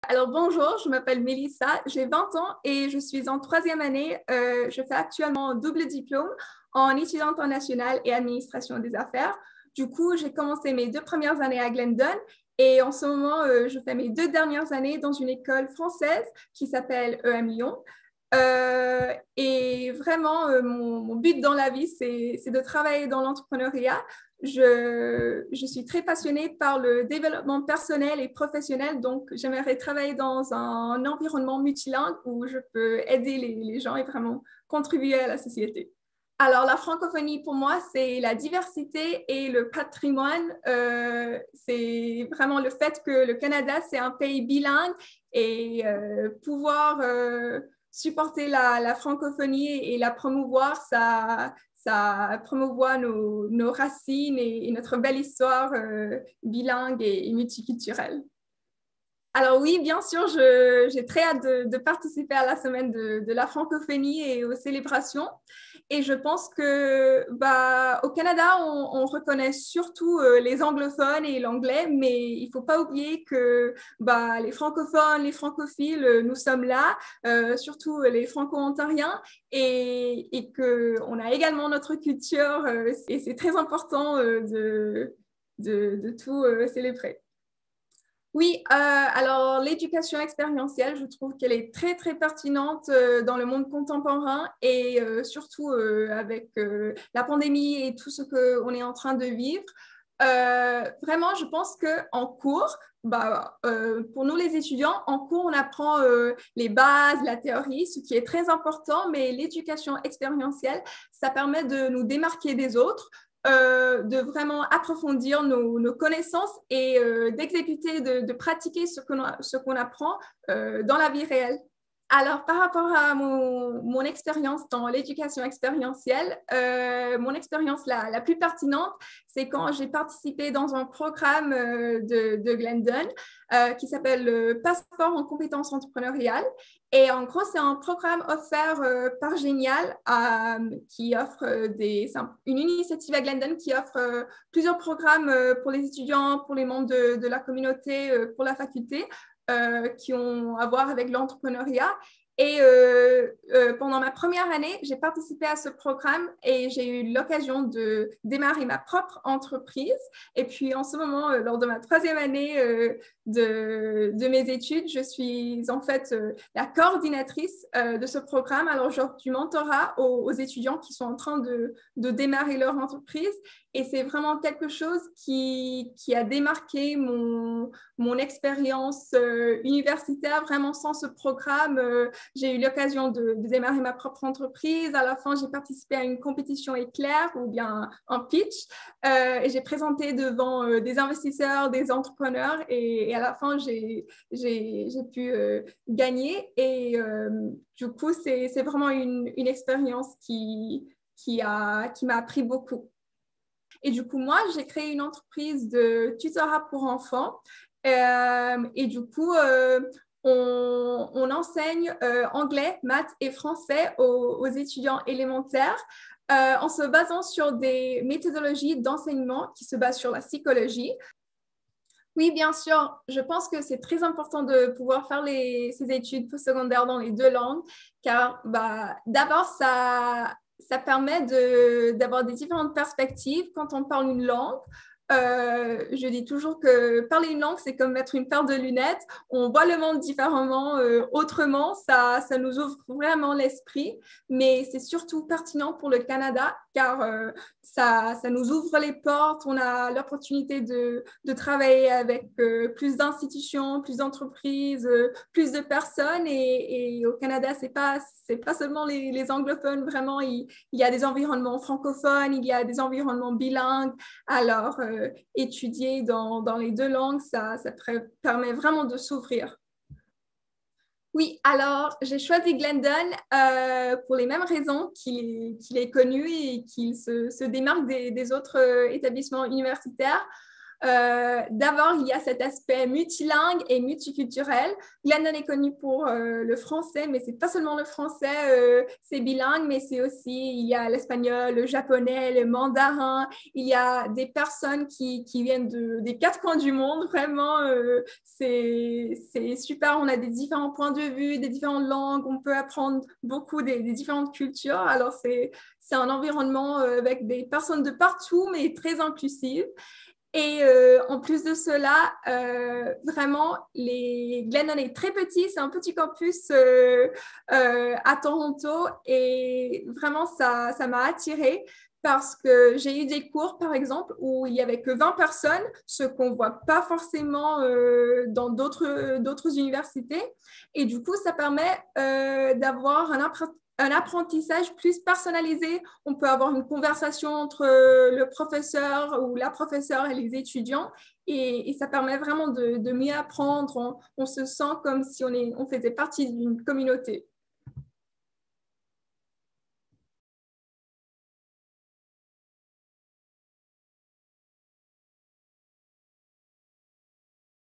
Alors bonjour, je m'appelle Mélissa, j'ai 20 ans et je suis en troisième année. Je fais actuellement un double diplôme en études internationales et administration des affaires. Du coup, j'ai commencé mes 2 premières années à Glendon et en ce moment, je fais mes 2 dernières années dans une école française qui s'appelle EM Lyon. Et vraiment, mon but dans la vie, c'est de travailler dans l'entrepreneuriat. Je suis très passionnée par le développement personnel et professionnel, donc j'aimerais travailler dans un environnement multilingue où je peux aider les gens et vraiment contribuer à la société. Alors, la francophonie, pour moi, c'est la diversité et le patrimoine. C'est vraiment le fait que le Canada, c'est un pays bilingue et pouvoir supporter la francophonie et la promouvoir, ça promouvoit nos racines et notre belle histoire bilingue et multiculturelle. Alors oui, bien sûr, j'ai très hâte de participer à la semaine de la francophonie et aux célébrations. Et je pense que au Canada, on reconnaît surtout les anglophones et l'anglais, mais il ne faut pas oublier que les francophones, les francophiles, nous sommes là, surtout les franco-ontariens, et qu'on a également notre culture, et c'est très important de tout célébrer. Oui, alors l'éducation expérientielle, je trouve qu'elle est très, très pertinente dans le monde contemporain et surtout avec la pandémie et tout ce qu'on est en train de vivre. Vraiment, je pense qu'en cours, pour nous les étudiants, en cours, on apprend les bases, la théorie, ce qui est très important, mais l'éducation expérientielle, ça permet de nous démarquer des autres, de vraiment approfondir nos connaissances et d'exécuter, de pratiquer ce qu'on apprend dans la vie réelle. Alors, par rapport à mon expérience dans l'éducation expérientielle, mon expérience la plus pertinente, c'est quand j'ai participé dans un programme de Glendon qui s'appelle le Passeport en compétences entrepreneuriales. Et en gros, c'est un programme offert par Génial qui offre une initiative à Glendon qui offre plusieurs programmes pour les étudiants, pour les membres de la communauté, pour la faculté qui ont à voir avec l'entrepreneuriat. Et pendant ma première année, j'ai participé à ce programme et j'ai eu l'occasion de démarrer ma propre entreprise. Et puis en ce moment, lors de ma troisième année de mes études, je suis en fait la coordinatrice de ce programme. Alors j'offre du mentorat aux étudiants qui sont en train de démarrer leur entreprise. Et c'est vraiment quelque chose qui a démarqué mon expérience universitaire. Vraiment, sans ce programme, j'ai eu l'occasion de démarrer ma propre entreprise. À la fin, j'ai participé à une compétition éclair ou bien un pitch. Et j'ai présenté devant des investisseurs, des entrepreneurs. Et à la fin, j'ai pu gagner. Et du coup, c'est vraiment une expérience qui m'a appris beaucoup. Et du coup, moi, j'ai créé une entreprise de tutorat pour enfants. Et du coup, on enseigne anglais, maths et français aux étudiants élémentaires en se basant sur des méthodologies d'enseignement qui se basent sur la psychologie. Oui, bien sûr, je pense que c'est très important de pouvoir faire ces études postsecondaires dans les deux langues, car d'abord, ça permet d'avoir des différentes perspectives quand on parle une langue. Je dis toujours que parler une langue, c'est comme mettre une paire de lunettes. On voit le monde différemment, autrement. Ça nous ouvre vraiment l'esprit, mais c'est surtout pertinent pour le Canada, car ça nous ouvre les portes. On a l'opportunité de travailler avec plus d'institutions, plus d'entreprises, plus de personnes. Et au Canada, c'est pas seulement les anglophones. Vraiment, il y a des environnements francophones, il y a des environnements bilingues. Alors, étudier dans les deux langues, ça permet vraiment de s'ouvrir. Oui, alors j'ai choisi Glendon pour les mêmes raisons qu'il est connu et qu'il se démarque des autres établissements universitaires. D'abord, il y a cet aspect multilingue et multiculturel. Glennon est connu pour le français, mais c'est pas seulement le français, c'est bilingue, mais c'est aussi, il y a l'espagnol, le japonais, le mandarin. Il y a des personnes qui viennent des quatre coins du monde. Vraiment, c'est super. On a des différents points de vue, des différentes langues. On peut apprendre beaucoup des différentes cultures. Alors, c'est un environnement avec des personnes de partout, mais très inclusif. Et en plus de cela, vraiment, Glennon est très petit, c'est un petit campus à Toronto et vraiment, ça m'a attirée parce que j'ai eu des cours, par exemple, où il n'y avait que 20 personnes, ce qu'on ne voit pas forcément dans d'autres universités. Et du coup, ça permet d'avoir un apprentissage plus personnalisé. On peut avoir une conversation entre le professeur ou la professeure et les étudiants et ça permet vraiment de mieux apprendre. On se sent comme si on faisait partie d'une communauté.